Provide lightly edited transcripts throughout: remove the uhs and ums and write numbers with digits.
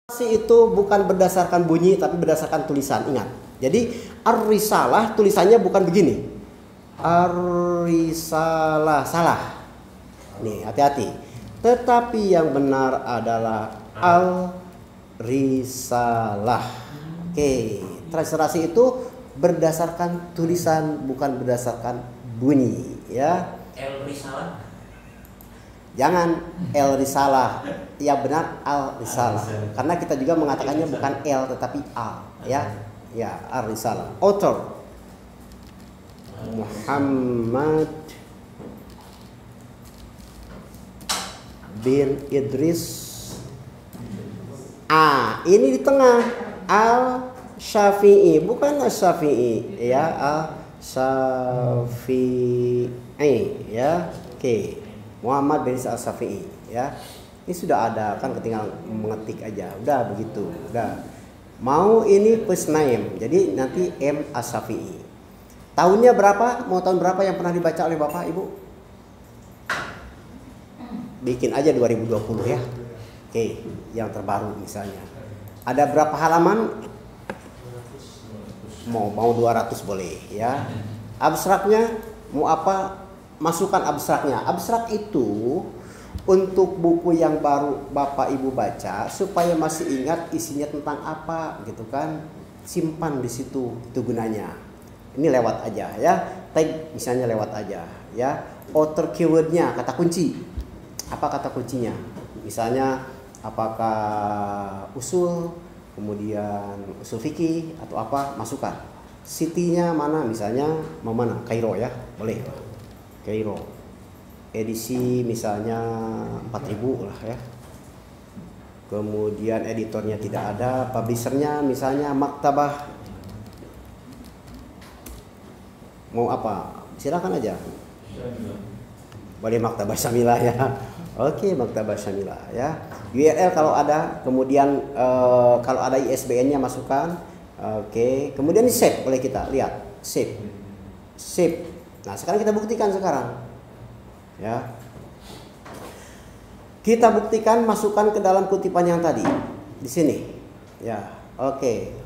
itu bukan berdasarkan bunyi tapi berdasarkan tulisan. Ingat. Jadi ar-risalah tulisannya bukan begini. Ar-risalah salah. Nih, hati-hati. Tetapi yang benar adalah al-risalah. Oke, transliterasi itu berdasarkan tulisan bukan berdasarkan bunyi, ya. El-risalah. Jangan el-risalah, yang benar al-risalah. Karena kita juga mengatakannya bukan el tetapi al, ya. Ya, al-risalah. Author Muhammad bin Idris. Ini di tengah al-Syafi'i, bukan al-Syafi'i, ya, al-Syafi'i, ya. Oke. Muhammad bin al-Syafi'i, ya. Ini sudah ada, kan ketinggalan mengetik aja. Udah begitu, udah. Mau ini first name, jadi nanti M al-Syafi'i. Tahunnya berapa? Mau tahun berapa yang pernah dibaca oleh Bapak Ibu? Bikin aja 2020 ya. Oke, yang terbaru misalnya. Ada berapa halaman? Mau 200 boleh, ya. Abstraknya mau apa? Masukkan abstraknya. Abstrak itu untuk buku yang baru Bapak Ibu baca supaya masih ingat isinya tentang apa gitu kan. Simpan di situ, itu gunanya. Ini lewat aja ya. Tag misalnya lewat aja ya. Author keywordnya, kata kunci. Apa kata kuncinya? Misalnya apakah usul, kemudian usul fikih atau apa, masukkan. City-nya mana? Misalnya mau mana? Kairo ya, boleh. Kairo. Edisi misalnya 4000 lah ya. Kemudian editornya tidak ada, publishernya misalnya Maktabah. Mau apa? Silakan aja. Boleh Maktabah Syamilah ya. Oke, Maktabah Syamilah ya. URL kalau ada, kemudian kalau ada ISBN-nya masukkan. Oke, kemudian di save, boleh kita lihat. Save. Save. Nah, sekarang kita buktikan sekarang. Ya. Kita buktikan, masukkan ke dalam kutipan yang tadi. Di sini. Ya. Oke.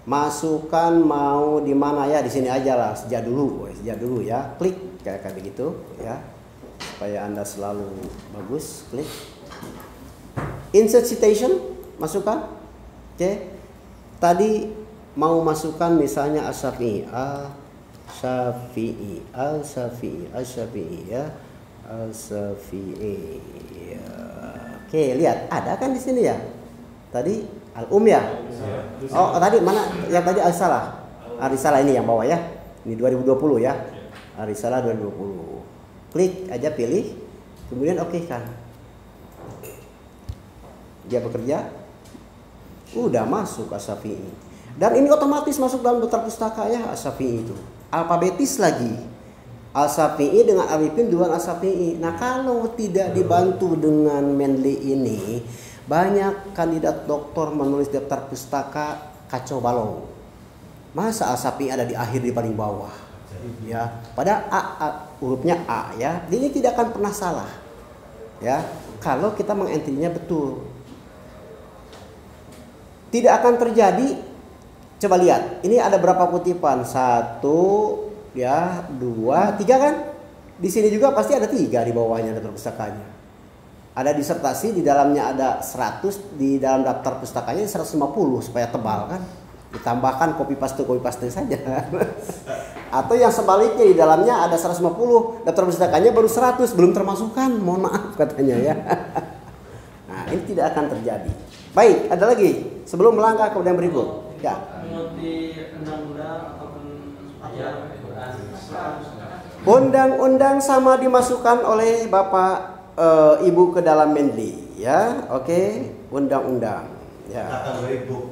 Masukkan mau di mana ya? Di sini aja lah, sejak dulu ya. Klik kayak begitu ya. Supaya Anda selalu bagus, klik. Insert citation, masukkan. Oke. Tadi mau masukkan misalnya Asy-Syafi'i, Al-Syafi'i ya. Al-Syafi'i. Ya. Oke, lihat, ada kan di sini ya? Tadi ya. Oh, tadi mana? Yang tadi Al-Risalah. Al-Risalah ini yang bawah ya. Ini 2020 ya. Al-Risalah 2020. Klik aja, pilih, kemudian oke kan. Dia bekerja. Udah masuk Asy-Syafi'i. Dan ini otomatis masuk dalam daftar pustaka ya, Asy-Syafi'i itu. Alfabetis lagi. Al-Syafi'i dengan Arifin dengan Al-Syafi'i. Nah, kalau tidak dibantu dengan Mendeley ini, banyak kandidat doktor menulis daftar pustaka kacau balau. Masa Al-Syafi'i ada di akhir, di paling bawah? Ya, pada hurufnya A ya. Ini tidak akan pernah salah. Ya, kalau kita mengentrinya betul. Tidak akan terjadi. Coba lihat, ini ada berapa kutipan? 1, ya, 2, 3 kan? Di sini juga pasti ada 3 di bawahnya daftar pustakanya. Ada disertasi, di dalamnya ada 100, di dalam daftar pustakanya 150 supaya tebal kan? Ditambahkan copy paste saja. Atau yang sebaliknya, di dalamnya ada 150, daftar pustakanya baru 100, belum termasukkan, mohon maaf katanya ya. Nah, ini tidak akan terjadi. Baik, ada lagi sebelum melangkah ke yang berikut. Ya. Undang-undang sama dimasukkan oleh Bapak Ibu ke dalam Mendeley ya. Oke, undang-undang ya.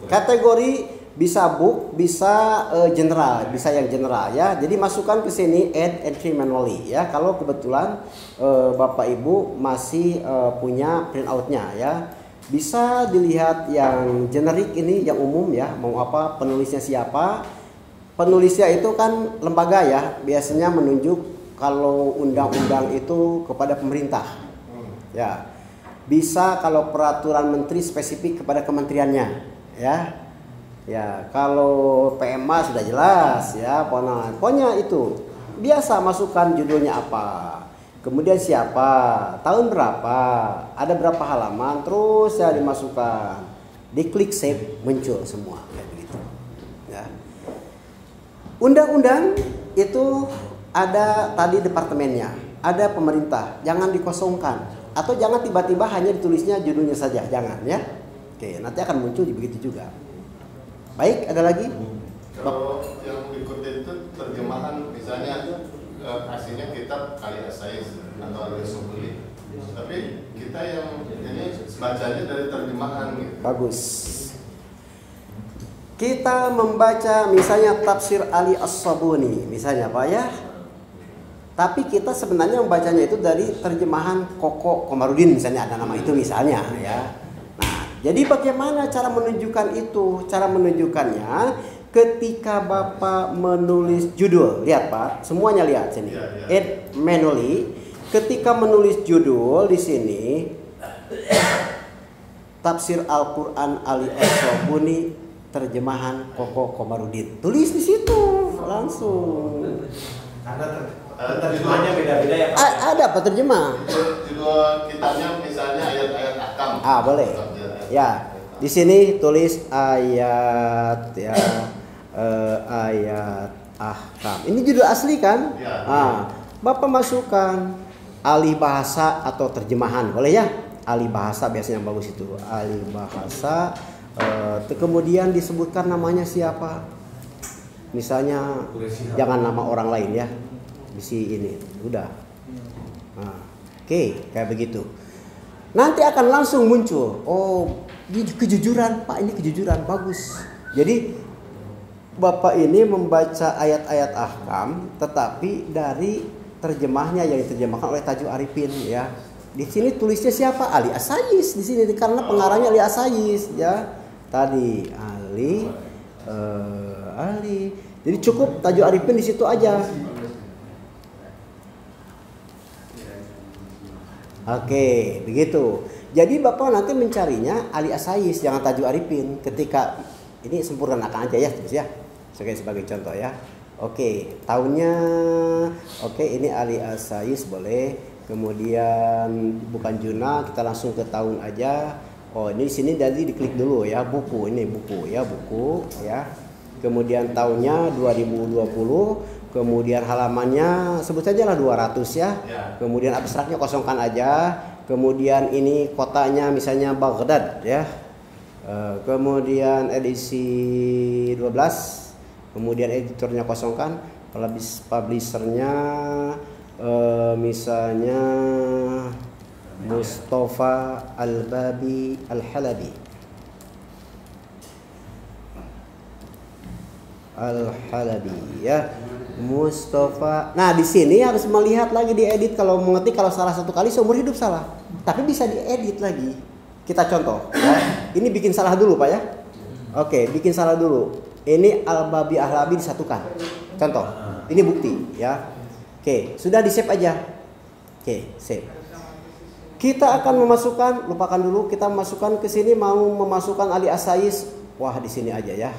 Kategori bisa book, bisa general, bisa yang general ya. Jadi masukkan ke sini add entry manually ya. Kalau kebetulan Bapak Ibu masih punya printoutnya ya. Bisa dilihat yang generik ini, yang umum ya. Mau apa, penulisnya siapa. Penulisnya itu kan lembaga ya. Biasanya menunjuk kalau undang-undang itu kepada pemerintah. Ya. Bisa kalau peraturan menteri spesifik kepada kementeriannya, ya. Ya, kalau PMA sudah jelas ya, pokoknya itu. Biasa masukkan judulnya apa. Kemudian siapa, tahun berapa, ada berapa halaman, terus ya dimasukkan. Diklik save, muncul semua kayak begitu. Ya. Undang-undang itu ada tadi departemennya, ada pemerintah, jangan dikosongkan atau jangan tiba-tiba hanya ditulisnya judulnya saja, jangan ya. Oke, nanti akan muncul begitu juga. Baik, ada lagi? Kalau yang berikutnya itu terjemahan, misalnya aslinya kitab kali Asais atau Al-Sobuli, tapi kita yang ini bacanya dari terjemahan gitu. Bagus. Kita membaca misalnya tafsir Ali As-Sabuni, misalnya Pak ya. Tapi kita sebenarnya membacanya itu dari terjemahan Koko Komarudin, misalnya ada nama itu misalnya ya. Nah, jadi bagaimana cara menunjukkan itu? Cara menunjukkannya ketika Bapak menulis judul, lihat Pak, semuanya lihat sini. Add manually. Ketika menulis judul di sini, tafsir Al-Quran Ali As-Sabuni, terjemahan Koko Komarudin. Tulis di situ langsung. Karena terjemahannya beda-beda ya Pak. Ada apa terjemah? Judul kitabnya misalnya ayat-ayat Ahkam. Boleh. Ya, di sini tulis ayat ya. Ayat Ahkam. Ini judul asli kan? Ya. Bapak masukkan alih bahasa atau terjemahan, boleh ya? Alih bahasa biasanya yang bagus itu. Alih bahasa. Kemudian disebutkan namanya siapa? Misalnya jangan nama orang lain ya. Bisi ini, udah. Oke, kayak begitu. Nanti akan langsung muncul. Oh, kejujuran, Pak, ini kejujuran, bagus. Jadi Bapak ini membaca ayat-ayat Ahkam, tetapi dari terjemahnya yang diterjemahkan oleh Tajuh Arifin ya. Di sini tulisnya siapa? Ali Asayis di sini karena pengarangnya Ali Asayis ya. Tadi Ali. Jadi cukup Tajuh Arifin di situ aja. Oke, begitu. Jadi Bapak nanti mencarinya Ali Asayis, jangan Tajuh Arifin. Ketika ini sempurnakan aja ya, terus ya. Sebagai contoh ya. Oke, tahunnya ini Ali Asayis boleh. Kemudian bukan Juna, kita langsung ke tahun aja. Oh, ini sini jadi diklik dulu ya, buku. Ini buku ya. Kemudian tahunnya 2020, kemudian halamannya sebut saja lah 200 ya. Kemudian abstraknya kosongkan aja. Kemudian ini kotanya misalnya Baghdad ya. Kemudian edisi 12. Kemudian editornya kosongkan, publishernya misalnya Mustafa Al-Babi Al-Halabi. Ya, Mustafa. Nah, di sini harus melihat lagi diedit kalau mengetik, kalau salah satu kali seumur hidup salah. Tapi bisa diedit lagi. Kita contoh ya. Ini bikin salah dulu, Pak ya. Oke, bikin salah dulu. Ini Al-Babi Al-Halabi disatukan. Contoh. Ini bukti ya. Oke, sudah di-save aja. Oke, save. Kita akan memasukkan, lupakan dulu, kita masukkan ke sini mau memasukkan Ali Asayis. Wah, di sini aja ya.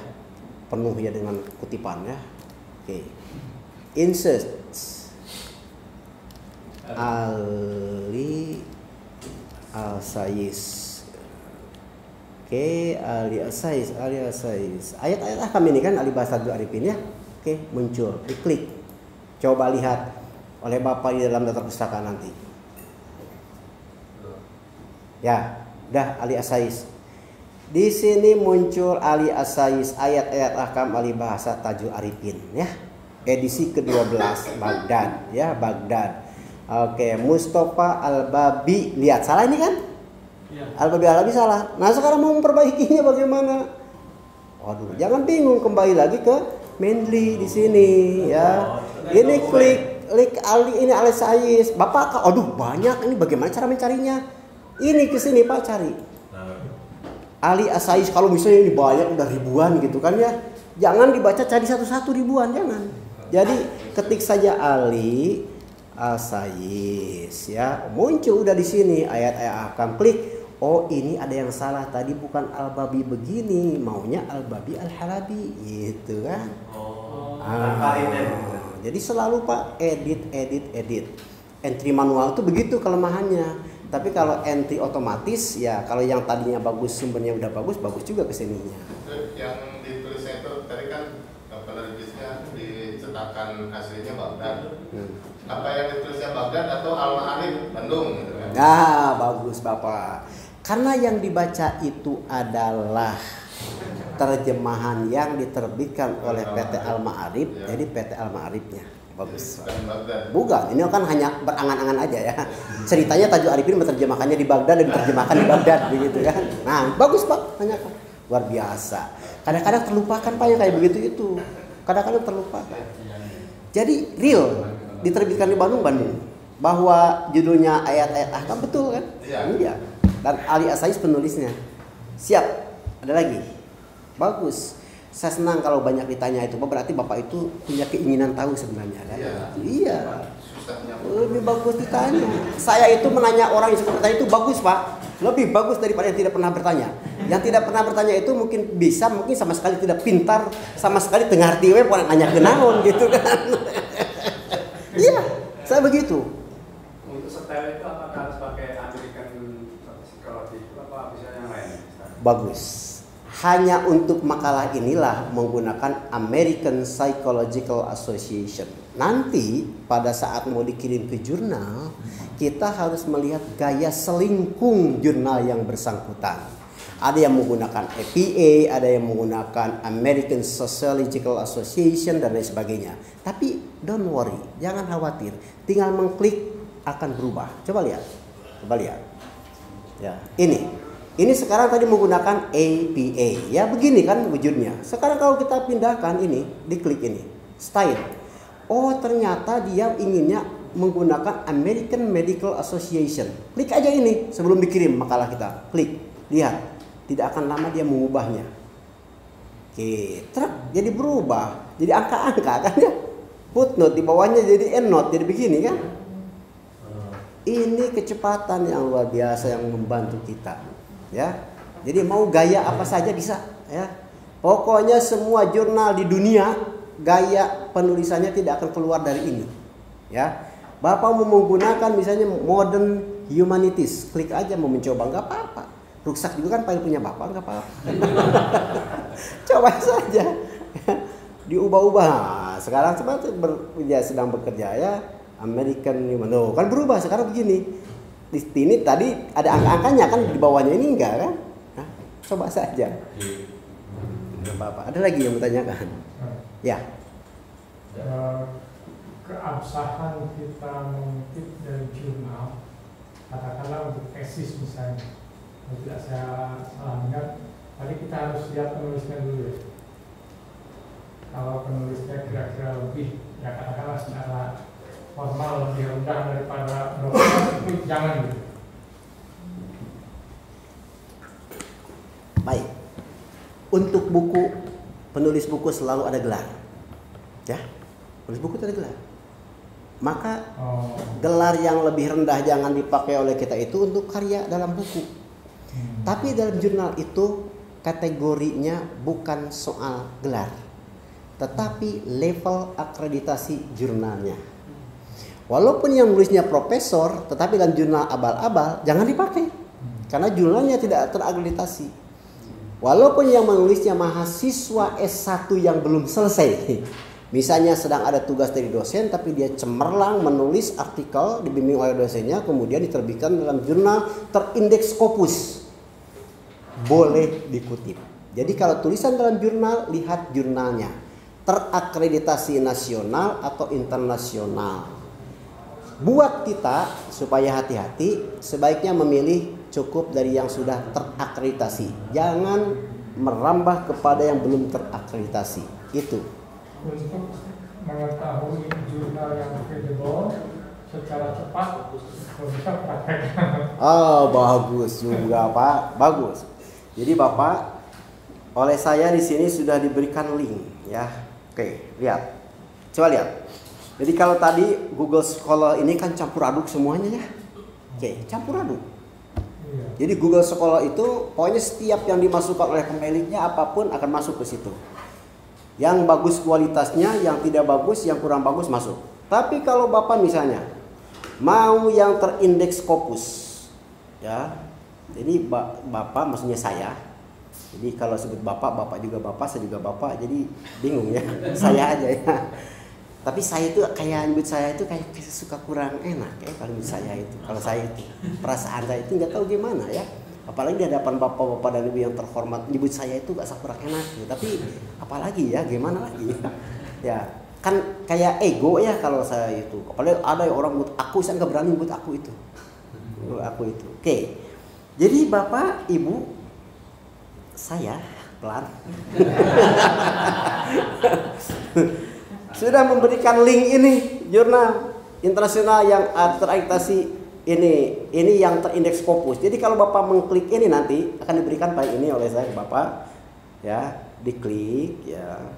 Penuh ya dengan kutipan ya. Oke. Insert Ali Asayis. Oke, Ali Asayis. Ayat-ayat Ahkam ini kan Ali bahasa Tajuh Arifin ya. Oke, muncul, diklik. Coba lihat oleh Bapak di dalam daftar pustaka nanti. Ya, udah Ali Asayis. Di sini muncul Ali Asayis, ayat-ayat Ahkam Ali bahasa Tajuh Arifin ya. Edisi ke-12 Baghdad ya, Baghdad. Oke, Mustafa Al-Babi. Lihat salah ini kan? Al-Babi Al-Halabi salah. Nah, sekarang mau memperbaikinya bagaimana? Waduh, jangan bingung, kembali lagi ke Mendeley di sini ya. Ini klik Ali, ini Ali Asayis. Bapak, aduh banyak ini, bagaimana cara mencarinya? Ini ke sini Pak cari. Ali Asayis, kalau misalnya ini banyak udah ribuan gitu kan ya. Jangan dibaca cari satu-satu ribuan, jangan. Jadi ketik saja Ali Al-Sayis ya. Muncul udah di sini ayat-ayat ahkam, klik. Oh, ini ada yang salah tadi, bukan Al-Babi begini, maunya Al-Babi Al-Halabi gitu kan. Jadi selalu Pak edit. Entry manual itu begitu kelemahannya. Tapi kalau entry otomatis ya, kalau yang tadinya bagus, sumbernya udah bagus juga kesininya. Yang ditulisnya itu tadi kan penerbitnya dicetakan aslinya Baghdad. Apa yang ditulisnya Baghdad atau Al-Ma'arif Bandung gitu kan? Nah, bagus Bapak. Karena yang dibaca itu adalah terjemahan yang diterbitkan oleh PT Al-Ma'arif, jadi PT Al-Ma'arifnya. Bagus. Bukan, ini kan hanya berangan-angan aja ya. Ceritanya Tajuk Arifin menerjemahkannya di Baghdad dan diterjemahkan di Baghdad begitu kan. Nah, bagus Pak, tanyakan. Luar biasa. Kadang-kadang terlupakan Pak yang kayak begitu itu. Kadang-kadang terlupakan. Jadi real diterbitkan di Bandung. Bahwa judulnya ayat-ayat ahkam betul kan? Iya. Dan Ali As-Sayis penulisnya. Siap. Ada lagi. Bagus. Saya senang kalau banyak ditanya itu, berarti Bapak itu punya keinginan tahu sebenarnya kan? Iya. Lebih bagus ditanya. Saya itu menanya orang yang suka bertanya itu bagus Pak. Lebih bagus daripada yang tidak pernah bertanya. Yang tidak pernah bertanya itu mungkin sama sekali tidak pintar, sama sekali tengah arti we pokoknya nanya kenaon gitu kan. Iya, saya begitu. Untuk setel itu apakah harus pakai American Psychology apa bisa yang lain? Bagus. Hanya untuk makalah inilah menggunakan American Psychological Association. Nanti pada saat mau dikirim ke jurnal, kita harus melihat gaya selingkung jurnal yang bersangkutan. Ada yang menggunakan APA, ada yang menggunakan American Sociological Association dan lain sebagainya. Tapi don't worry, jangan khawatir. Tinggal mengklik akan berubah. Coba lihat. Ya, ini sekarang tadi menggunakan APA. Ya begini kan wujudnya. Sekarang kalau kita pindahkan ini, diklik ini, style. Oh ternyata dia inginnya menggunakan American Medical Association. Klik aja ini sebelum dikirim makalah kita. Klik, lihat. Tidak akan lama dia mengubahnya. Oke, jadi berubah. Jadi angka-angka kan ya. Footnote di bawahnya jadi endnote, jadi begini kan. Ini kecepatan yang luar biasa yang membantu kita. Ya, jadi mau gaya apa saja bisa ya. Pokoknya semua jurnal di dunia gaya penulisannya tidak akan keluar dari ini. Ya, Bapak mau menggunakan misalnya Modern Humanities, klik aja mau mencoba nggak apa-apa. Ruksak juga kan file punya Bapak nggak apa-apa. Coba saja, diubah-ubah. Nah, sekarang dia sedang bekerja ya American Humanities, kan berubah sekarang begini. Di sini tadi ada angka-angkanya kan di bawahnya ini enggak kan? Nah, coba saja. Bapak, ada lagi yang bertanyakan? Ya. Keabsahan kita mengutip dari jurnal, katakanlah untuk tesis misalnya, kalau tidak saya salah ingat, tadi kita harus lihat penulisnya dulu ya. Kalau penulisnya kira-kira lebih, ya katakanlah secara formal lebih rendah daripada dokter itu jangan gitu. Baik. Untuk buku, penulis buku selalu ada gelar. Ya. Penulis buku itu ada gelar. Maka gelar yang lebih rendah jangan dipakai oleh kita itu untuk karya dalam buku. Tapi dalam jurnal itu kategorinya bukan soal gelar, tetapi level akreditasi jurnalnya. Walaupun yang nulisnya profesor, tetapi dalam jurnal abal-abal, jangan dipakai. Karena jurnalnya tidak terakreditasi. Walaupun yang menulisnya mahasiswa S1 yang belum selesai. Misalnya sedang ada tugas dari dosen, tapi dia cemerlang menulis artikel dibimbing oleh dosennya, kemudian diterbitkan dalam jurnal terindeks Scopus. Boleh dikutip. Jadi kalau tulisan dalam jurnal, lihat jurnalnya. Terakreditasi nasional atau internasional. Buat kita supaya hati-hati, sebaiknya memilih cukup dari yang sudah terakreditasi. Jangan merambah kepada yang belum terakreditasi. Itu. Untuk mengetahui jurnal yang kredibel secara cepat, bisa praktekkan. Oh, bagus juga Pak, bagus. Jadi Bapak, oleh saya di sini sudah diberikan link, ya. Oke, lihat, coba lihat. Jadi kalau tadi Google Scholar ini kan campur aduk semuanya ya. Oke, campur aduk. Iya. Jadi Google Scholar itu pokoknya setiap yang dimasukkan oleh pemiliknya apapun akan masuk ke situ. Yang bagus kualitasnya, yang tidak bagus, yang kurang bagus masuk. Tapi kalau Bapak misalnya mau yang terindeks Scopus, ya. Jadi Bapak maksudnya saya. Jadi kalau sebut Bapak juga Bapak, saya juga Bapak. Jadi bingung ya. Saya aja ya. Tapi saya itu kayak nyebut saya itu kayak suka kurang enak ya kalau nyebut saya itu. Kalau saya itu perasaan saya itu nggak tahu gimana ya. Apalagi di hadapan bapak-bapak dan ibu yang terhormat nyebut saya itu gak kurang enak gitu. Tapi apalagi ya gimana lagi ya kan kayak ego ya kalau saya itu. Apalagi ada orang nyebut aku, saya nggak berani nyebut aku itu. Aku itu. Oke. Jadi bapak ibu saya pelan sudah memberikan link ini jurnal internasional yang terakreditasi ini yang terindeks Scopus. Jadi kalau Bapak mengklik ini nanti akan diberikan file ini oleh saya ke Bapak ya, diklik ya.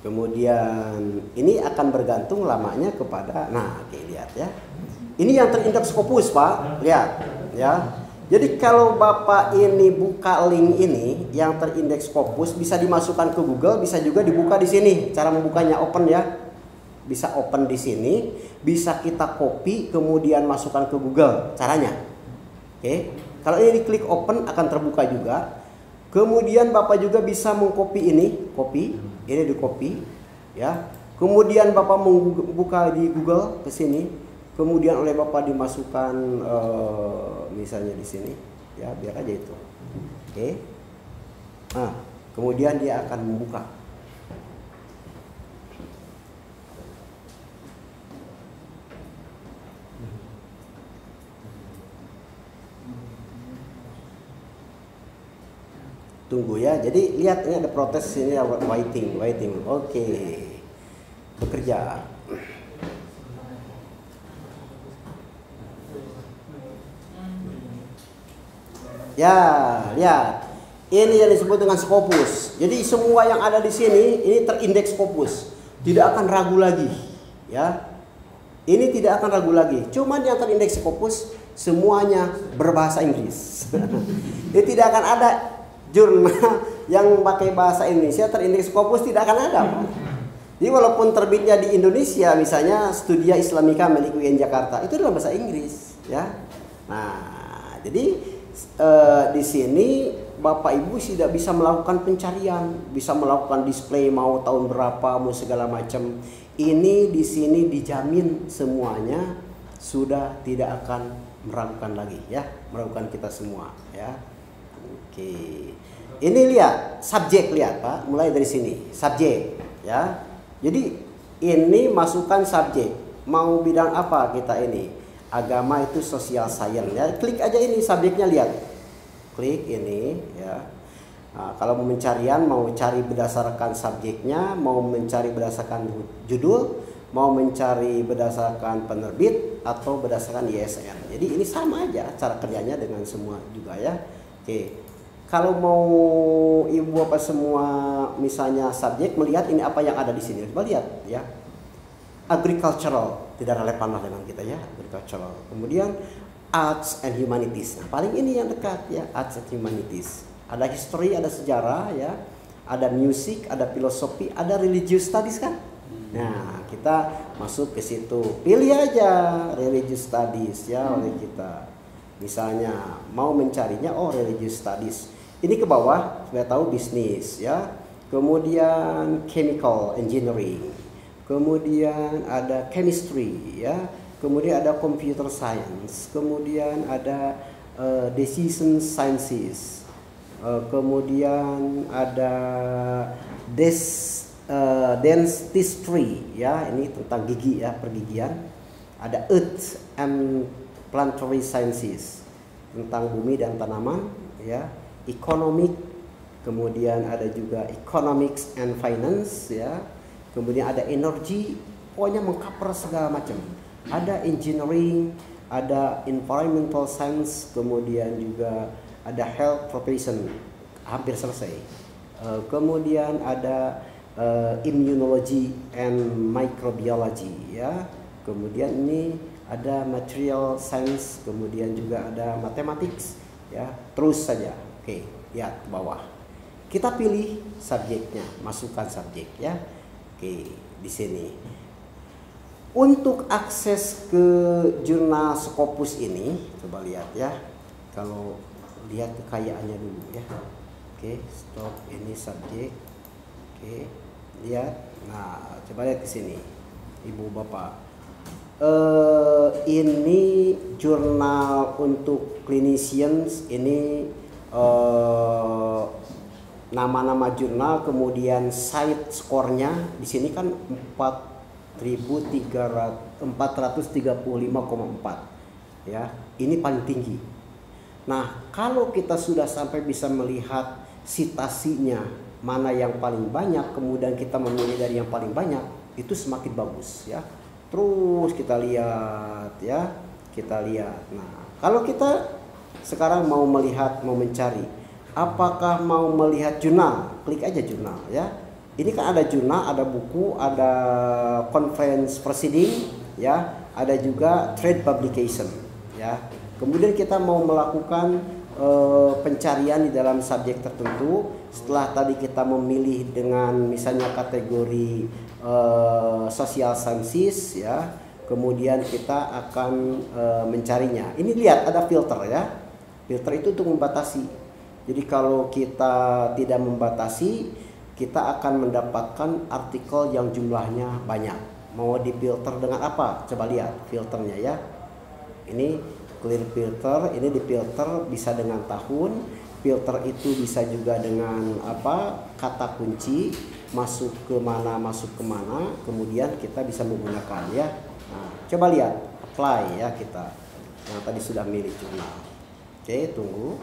Kemudian ini akan bergantung lamanya kepada oke, lihat ya. Ini yang terindeks Scopus, Pak. Lihat ya. Jadi kalau Bapak ini buka link ini yang terindeks Scopus bisa dimasukkan ke Google, bisa juga dibuka di sini. Cara membukanya open ya. Bisa open di sini, bisa kita copy kemudian masukkan ke Google. Caranya. Oke. Kalau ini diklik open akan terbuka juga. Kemudian Bapak juga bisa mengcopy ini, ini di copy ya. Kemudian Bapak membuka di Google ke sini. Kemudian oleh Bapak dimasukkan misalnya di sini, ya biar aja itu, oke. Nah, kemudian dia akan membuka. Tunggu ya. Jadi lihat ini ada protes sini, waiting, oke. Bekerja. Ya, lihat. Ini yang disebut dengan Scopus. Jadi semua yang ada di sini ini terindeks Scopus. Tidak akan ragu lagi, ya. Ini tidak akan ragu lagi. Cuman yang terindeks Scopus semuanya berbahasa Inggris. Jadi tidak akan ada jurnal yang pakai bahasa Indonesia terindeks Scopus, tidak akan ada. Jadi walaupun terbitnya di Indonesia, misalnya Studia Islamika milik UIN Jakarta, itu dalam bahasa Inggris, ya. Nah, jadi di sini Bapak Ibu tidak bisa melakukan pencarian, bisa melakukan display mau tahun berapa, mau segala macam. Ini di sini dijamin semuanya sudah tidak akan meragukan lagi ya, meragukan kita semua ya. Oke. Ini lihat subjek, lihat Pak, mulai dari sini subjek ya. Jadi ini masukkan subjek, mau bidang apa kita ini? Agama itu social science ya. Klik aja ini subjeknya, lihat. Klik ini ya. Nah, kalau mau pencarian mau cari berdasarkan subjeknya, mau mencari berdasarkan judul, mau mencari berdasarkan penerbit atau berdasarkan ISN. Jadi ini sama aja cara kerjanya dengan semua juga ya. Oke. Kalau mau ibu bapak semua misalnya subjek melihat ini apa yang ada di sini. Coba lihat ya. Agricultural tidak relevan lah dengan kita ya, agricultural. Kemudian arts and humanities. Nah, paling ini yang dekat ya, arts and humanities. Ada history, ada sejarah ya, ada music, ada filosofi, ada religious studies kan. Nah, kita masuk ke situ. Pilih aja religious studies ya oleh kita. Misalnya mau mencarinya religious studies. Ini ke bawah supaya tahu bisnis ya. Kemudian chemical engineering. Kemudian ada chemistry ya, kemudian ada computer science, kemudian ada decision sciences, kemudian ada dentistry ya, ini tentang gigi ya, pergigian. Ada earth and planetary sciences, tentang bumi dan tanaman ya, economic, kemudian ada juga economics and finance ya. Kemudian ada energi, pokoknya mengcover segala macam. Ada engineering, ada environmental science, kemudian juga ada health profession, hampir selesai. Kemudian ada immunology and microbiology ya. Kemudian ini ada material science, kemudian juga ada mathematics ya. Terus saja. Oke, lihat ke bawah. Kita pilih subjeknya, masukkan subjek ya. Oke, di sini. Untuk akses ke jurnal Scopus ini, coba lihat ya. Kalau lihat kekayaannya dulu ya. Oke, stop, ini subjek. Oke, lihat. Nah, coba lihat ke sini, Ibu Bapak. Ini jurnal untuk clinicians, ini nama-nama jurnal, kemudian site skornya di sini kan 435,4 ya, ini paling tinggi. Nah, kalau kita sudah sampai bisa melihat citasinya mana yang paling banyak, kemudian kita memilih dari yang paling banyak, itu semakin bagus ya. Terus kita lihat ya, kita lihat. Nah, kalau kita sekarang mau melihat, mau mencari, apakah mau melihat jurnal, klik aja jurnal ya. Ini kan ada jurnal, ada buku, ada conference proceeding ya, ada juga trade publication ya. Kemudian kita mau melakukan pencarian di dalam subjek tertentu. Setelah tadi kita memilih dengan misalnya kategori social sciences ya, kemudian kita akan mencarinya. Ini lihat ada filter ya. Filter itu untuk membatasi. Jadi kalau kita tidak membatasi, kita akan mendapatkan artikel yang jumlahnya banyak. Mau difilter dengan apa? Coba lihat filternya ya. Ini clear filter, ini difilter bisa dengan tahun. Filter itu bisa juga dengan apa? Kata kunci, masuk ke mana, kemudian kita bisa menggunakan ya. Nah, coba lihat, apply ya kita. Yang tadi sudah milih jurnal. Oke, tunggu.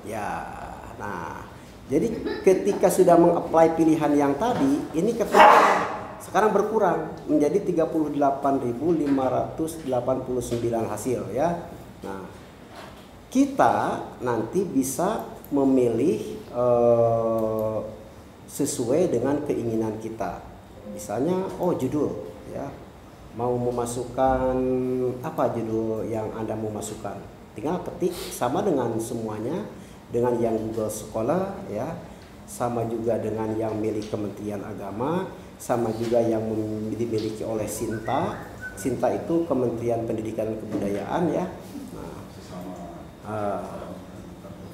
Ya, nah, jadi ketika sudah mengapply pilihan yang tadi, ini sekarang berkurang menjadi 38.589 hasil ya. Nah, kita nanti bisa memilih sesuai dengan keinginan kita. Misalnya, oh judul ya, mau memasukkan apa judul yang Anda mau masukkan, tinggal ketik sama dengan semuanya. Dengan yang Google Scholar ya, sama juga dengan yang milik Kementerian Agama, sama juga yang dimiliki oleh Sinta. Sinta itu Kementerian Pendidikan dan Kebudayaan ya.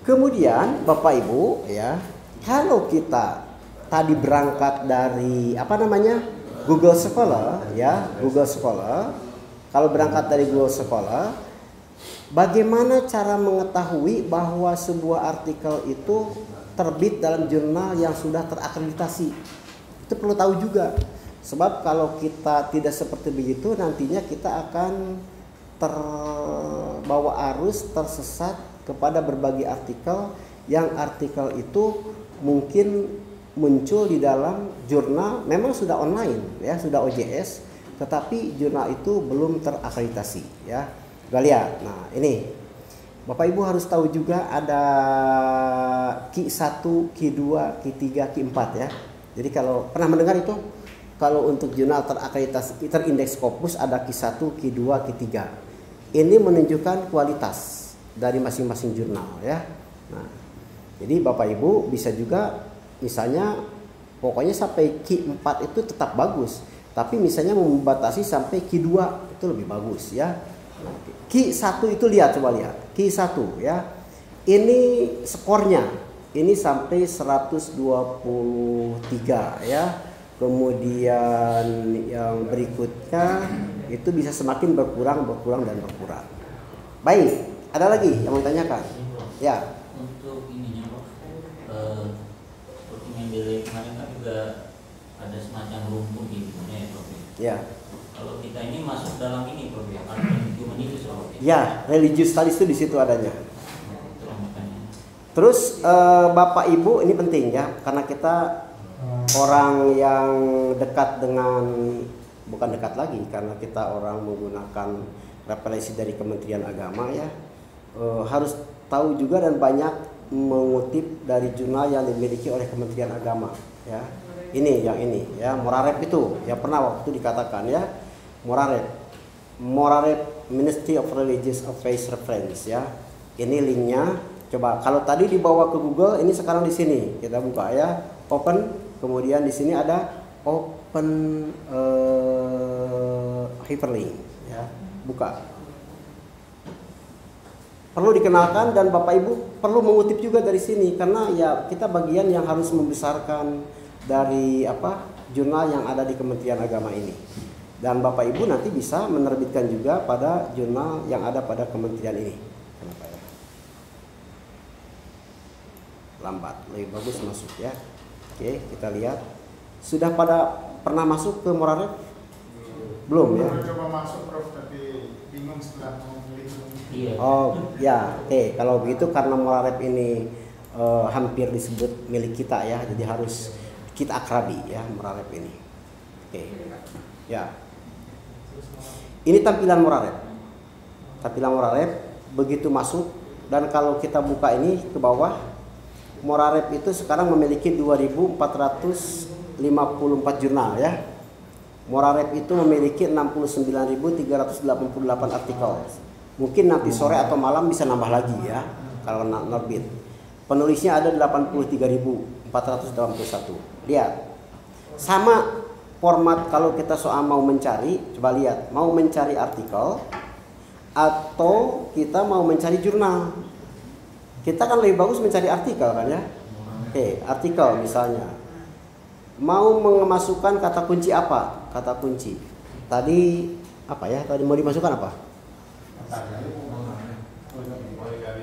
Kemudian Bapak Ibu ya, kalau kita tadi berangkat dari apa namanya Google Scholar ya, Google Scholar. Kalau berangkat dari Google Scholar, bagaimana cara mengetahui bahwa sebuah artikel itu terbit dalam jurnal yang sudah terakreditasi? Itu perlu tahu juga. Sebab kalau kita tidak seperti begitu, nantinya kita akan terbawa arus, tersesat kepada berbagai artikel yang artikel itu mungkin muncul di dalam jurnal memang sudah online ya, sudah OJS, tetapi jurnal itu belum terakreditasi ya. Lihat, nah ini Bapak Ibu harus tahu juga ada Q1, Q2, Q3, Q4 ya. Jadi kalau pernah mendengar itu, kalau untuk jurnal terakreditasi terindeks Scopus ada Q1, Q2, Q3. Ini menunjukkan kualitas dari masing-masing jurnal ya. Nah, jadi Bapak Ibu bisa juga misalnya pokoknya sampai Q4 itu tetap bagus, tapi misalnya membatasi sampai Q2 itu lebih bagus ya. Q1 itu lihat, coba lihat Q1 ya, ini skornya ini sampai 123 ya. Kemudian yang berikutnya itu bisa semakin berkurang dan berkurang. Baik, ada lagi yang mau ditanyakan? Ya. Untuk ininya Prof, seperti yang dari kemarin kan juga ada semacam lumpur gitu ya Prof. Ya. Kalau kita ini masuk dalam ini Prof, humanities Prof. Ya, religious studies itu di situ adanya. Terus Bapak Ibu ini penting ya, karena kita orang yang dekat dengan, bukan dekat lagi karena kita orang menggunakan referensi dari Kementerian Agama ya, harus tahu juga dan banyak mengutip dari jurnal yang dimiliki oleh Kementerian Agama, ya. Ini yang ini, ya, Morarep itu, ya pernah waktu itu dikatakan, ya, Morarep Ministry of Religious Affairs Reference, ya. Ini linknya. Coba kalau tadi dibawa ke Google, ini sekarang di sini kita buka, ya, open, kemudian di sini ada open hyperlink, ya, buka. Perlu dikenalkan dan Bapak Ibu perlu mengutip juga dari sini karena ya kita bagian yang harus membesarkan dari jurnal yang ada di Kementerian Agama ini. Dan Bapak Ibu nanti bisa menerbitkan juga pada jurnal yang ada pada kementerian ini. Kenapa ya? Lambat, lebih bagus masuk, ya. Oke, kita lihat. Sudah pernah masuk ke Morarep? Belum, ya? Coba masuk Prof, tapi bingung setelah mau beli. Iya. Oh, ya. Oke, kalau begitu karena Morarep ini hampir disebut milik kita, ya. Jadi harus kita akrabi, ya, Morarep ini. Oke. Ya. Ini tampilan Morarep. Tampilan Morarep begitu masuk dan kalau kita buka ini ke bawah, Morarep itu sekarang memiliki 2.454 jurnal, ya. Morarep itu memiliki 69.388 artikel. Mungkin nanti sore atau malam bisa nambah lagi, ya, kalau nerbit. Penulisnya ada 83.481. Lihat. Sama format kalau kita soal mau mencari, coba lihat, mau mencari artikel atau kita mau mencari jurnal. Kita kan lebih bagus mencari artikel kan, ya. Oke, artikel misalnya. Mau memasukkan kata kunci apa? Kata kunci. Tadi apa ya? Tadi mau dimasukkan apa?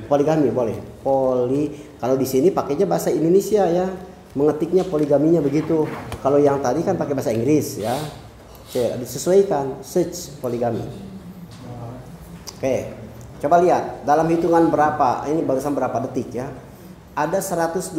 Poligami boleh. Kalau di sini pakainya bahasa Indonesia, ya. Mengetiknya poligaminya begitu. Kalau yang tadi kan pakai bahasa Inggris, ya. Oke, disesuaikan search poligami. Oke. Coba lihat dalam hitungan berapa, ini barusan berapa detik, ya. Ada 102